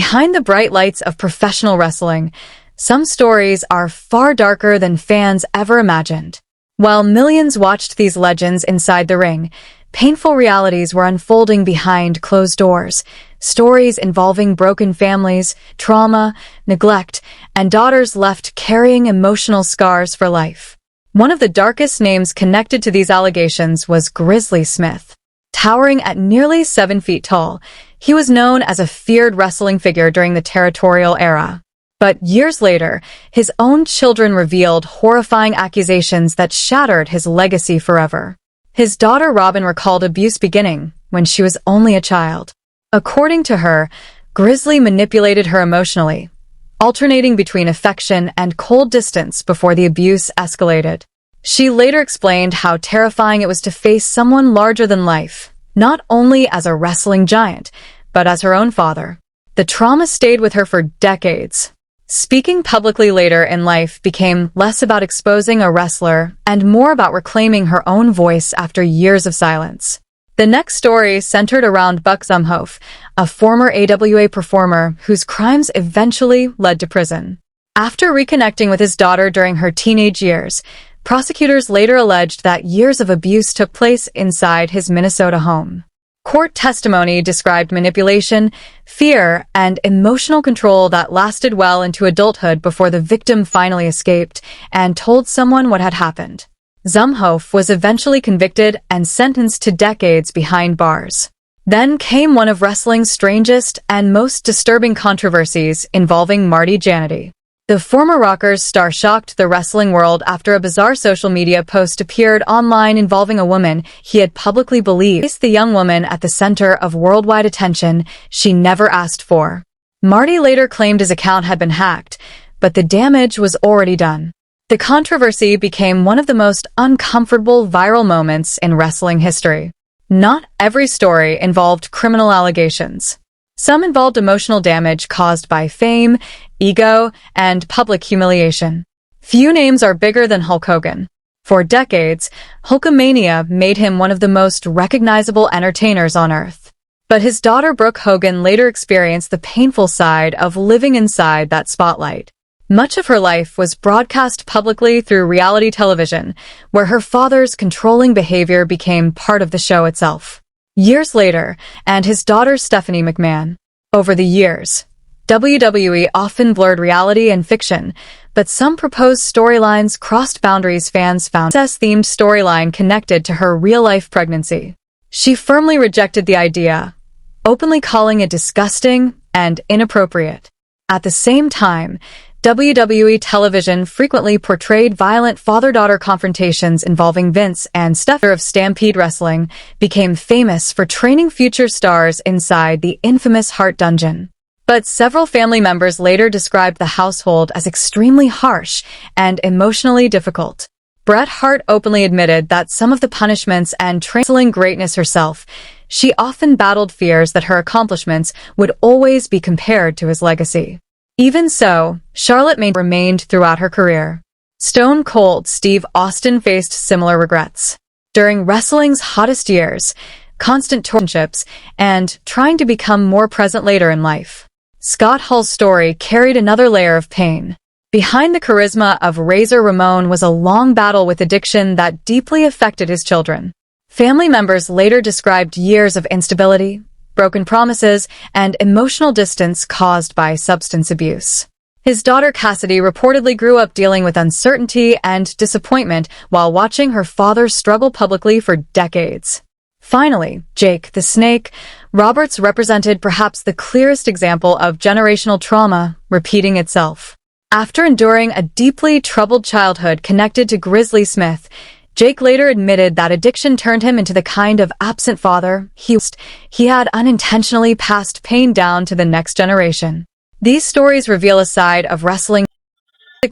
Behind the bright lights of professional wrestling, some stories are far darker than fans ever imagined. While millions watched these legends inside the ring, painful realities were unfolding behind closed doors. Stories involving broken families, trauma, neglect, and daughters left carrying emotional scars for life. One of the darkest names connected to these allegations was Grizzly Smith. Towering at nearly 7 feet tall, he was known as a feared wrestling figure during the territorial era. But years later, his own children revealed horrifying accusations that shattered his legacy forever. His daughter Robin recalled abuse beginning when she was only a child. According to her, Grizzly manipulated her emotionally, alternating between affection and cold distance before the abuse escalated. She later explained how terrifying it was to face someone larger than life, not only as a wrestling giant, but as her own father. The trauma stayed with her for decades. Speaking publicly later in life became less about exposing a wrestler and more about reclaiming her own voice after years of silence. The next story centered around Buck Zumhofe, a former AWA performer whose crimes eventually led to prison. After reconnecting with his daughter during her teenage years, prosecutors later alleged that years of abuse took place inside his Minnesota home. Court testimony described manipulation, fear, and emotional control that lasted well into adulthood before the victim finally escaped and told someone what had happened. Zumhofe was eventually convicted and sentenced to decades behind bars. Then came one of wrestling's strangest and most disturbing controversies involving Marty Jannetty. The former Rockers star shocked the wrestling world after a bizarre social media post appeared online involving a woman he had publicly believed placed the young woman at the center of worldwide attention she never asked for. Marty later claimed his account had been hacked, but the damage was already done. The controversy became one of the most uncomfortable viral moments in wrestling history. Not every story involved criminal allegations. Some involved emotional damage caused by fame, ego, and public humiliation. Few names are bigger than Hulk Hogan. For decades, Hulkamania made him one of the most recognizable entertainers on Earth. But his daughter Brooke Hogan later experienced the painful side of living inside that spotlight. Much of her life was broadcast publicly through reality television, where her father's controlling behavior became part of the show itself. Years later, and his daughter Stephanie McMahon. Over the years, WWE often blurred reality and fiction, but some proposed storylines crossed boundaries. Fans found a princess-themed storyline connected to her real-life pregnancy. She firmly rejected the idea, openly calling it disgusting and inappropriate. At the same time, WWE television frequently portrayed violent father-daughter confrontations involving Vince and Stephanie of Stampede Wrestling, became famous for training future stars inside the infamous Hart Dungeon. But several family members later described the household as extremely harsh and emotionally difficult. Bret Hart openly admitted that some of the punishments and training greatness herself, she often battled fears that her accomplishments would always be compared to his legacy. Even so, Charlotte remained throughout her career. Stone Cold Steve Austin faced similar regrets. During wrestling's hottest years, constant relationships, and trying to become more present later in life. Scott Hall's story carried another layer of pain. Behind the charisma of Razor Ramon was a long battle with addiction that deeply affected his children. Family members later described years of instability, broken promises, and emotional distance caused by substance abuse. His daughter Cassidy reportedly grew up dealing with uncertainty and disappointment while watching her father struggle publicly for decades. Finally, Jake the Snake Roberts represented perhaps the clearest example of generational trauma repeating itself. After enduring a deeply troubled childhood connected to Grizzly Smith, Jake later admitted that addiction turned him into the kind of absent father he had unintentionally passed pain down to the next generation. These stories reveal a side of wrestling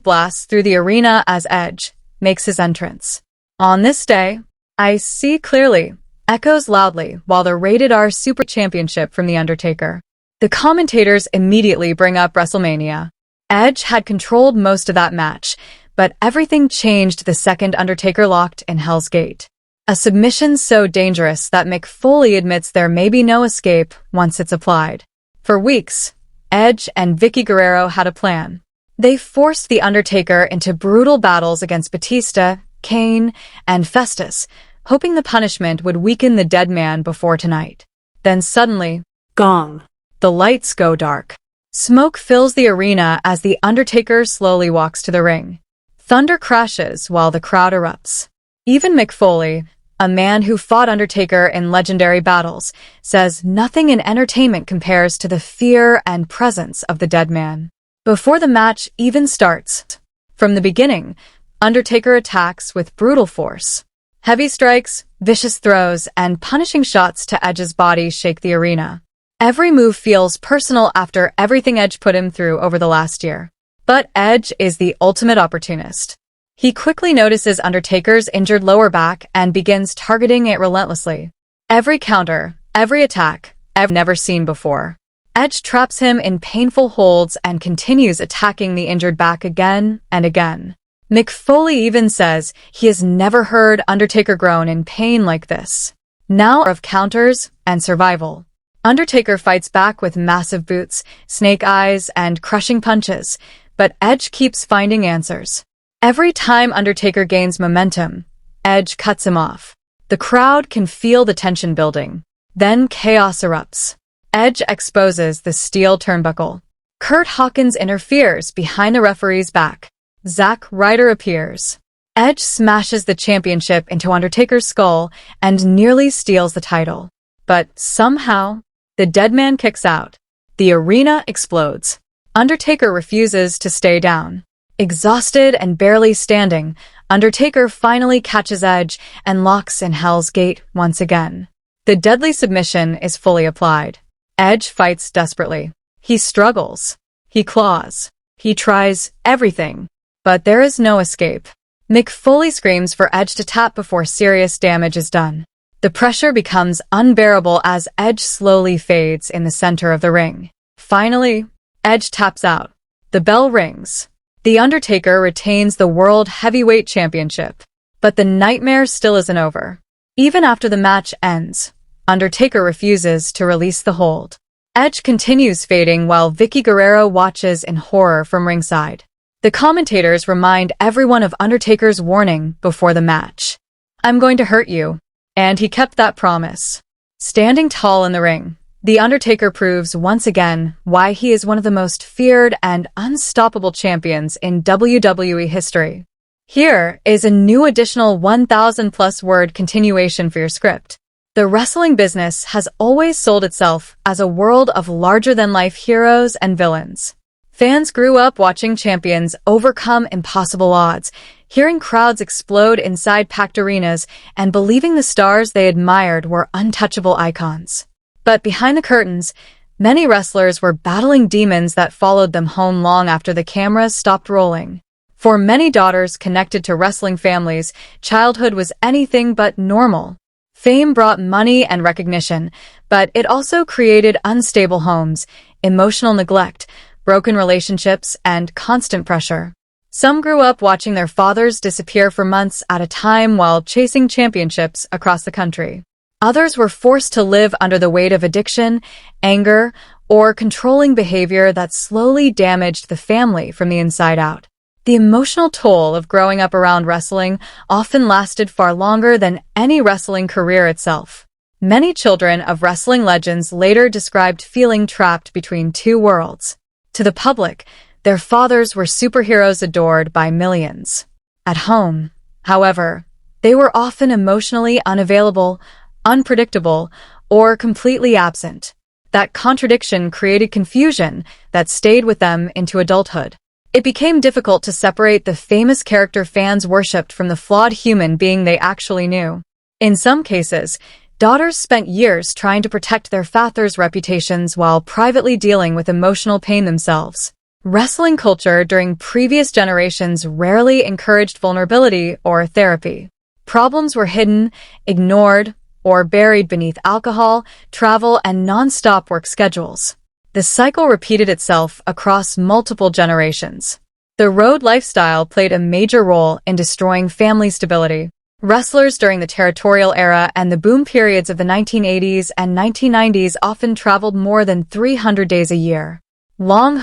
blasts through the arena as Edge makes his entrance. On this day, I see clearly echoes loudly while the Rated R Super Championship from The Undertaker. The commentators immediately bring up WrestleMania. Edge had controlled most of that match, but everything changed the second Undertaker locked in Hell's Gate. A submission so dangerous that Mick Foley admits there may be no escape once it's applied. For weeks, Edge and Vicky Guerrero had a plan. They forced The Undertaker into brutal battles against Batista, Kane, and Festus, hoping the punishment would weaken the dead man before tonight. Then suddenly, Gong. the lights go dark. Smoke fills the arena as The Undertaker slowly walks to the ring. Thunder crashes while the crowd erupts. Even Mick Foley, a man who fought Undertaker in legendary battles, says nothing in entertainment compares to the fear and presence of the dead man. Before the match even starts, from the beginning, Undertaker attacks with brutal force. Heavy strikes, vicious throws, and punishing shots to Edge's body shake the arena. Every move feels personal after everything Edge put him through over the last year. But Edge is the ultimate opportunist. He quickly notices Undertaker's injured lower back and begins targeting it relentlessly. Every counter, every attack, never seen before. Edge traps him in painful holds and continues attacking the injured back again and again. Mick Foley even says he has never heard Undertaker groan in pain like this. Now of counters and survival. Undertaker fights back with massive boots, snake eyes, and crushing punches, but Edge keeps finding answers. Every time Undertaker gains momentum, Edge cuts him off. The crowd can feel the tension building. Then chaos erupts. Edge exposes the steel turnbuckle. Kurt Hawkins interferes behind the referee's back. Zack Ryder appears. Edge smashes the championship into Undertaker's skull and nearly steals the title. But somehow, the dead man kicks out. The arena explodes. Undertaker refuses to stay down. Exhausted and barely standing, Undertaker finally catches Edge and locks in Hell's Gate once again. The deadly submission is fully applied. Edge fights desperately. He struggles. He claws. He tries everything. But there is no escape. Mick Foley screams for Edge to tap before serious damage is done. The pressure becomes unbearable as Edge slowly fades in the center of the ring. Finally, Edge taps out. The bell rings. The Undertaker retains the World Heavyweight Championship. But the nightmare still isn't over. Even after the match ends, Undertaker refuses to release the hold. Edge continues fading while Vicky Guerrero watches in horror from ringside. The commentators remind everyone of Undertaker's warning before the match. "I'm going to hurt you." And he kept that promise. Standing tall in the ring, The Undertaker proves once again why he is one of the most feared and unstoppable champions in WWE history. Here is a new additional 1,000+ word continuation for your script. The wrestling business has always sold itself as a world of larger-than-life heroes and villains. Fans grew up watching champions overcome impossible odds, hearing crowds explode inside packed arenas, and believing the stars they admired were untouchable icons. But behind the curtains, many wrestlers were battling demons that followed them home long after the cameras stopped rolling. For many daughters connected to wrestling families, childhood was anything but normal. Fame brought money and recognition, but it also created unstable homes, emotional neglect, broken relationships, and constant pressure. Some grew up watching their fathers disappear for months at a time while chasing championships across the country. Others were forced to live under the weight of addiction, anger, or controlling behavior that slowly damaged the family from the inside out. The emotional toll of growing up around wrestling often lasted far longer than any wrestling career itself. Many children of wrestling legends later described feeling trapped between two worlds. To the public, their fathers were superheroes adored by millions. At home, however, they were often emotionally unavailable, unpredictable, or completely absent. That contradiction created confusion that stayed with them into adulthood. It became difficult to separate the famous character fans worshipped from the flawed human being they actually knew. In some cases, daughters spent years trying to protect their fathers' reputations while privately dealing with emotional pain themselves. Wrestling culture during previous generations rarely encouraged vulnerability or therapy. Problems were hidden, ignored, or buried beneath alcohol, travel, and non-stop work schedules. The cycle repeated itself across multiple generations. The road lifestyle played a major role in destroying family stability. Wrestlers during the territorial era and the boom periods of the 1980s and 1990s often traveled more than 300 days a year. long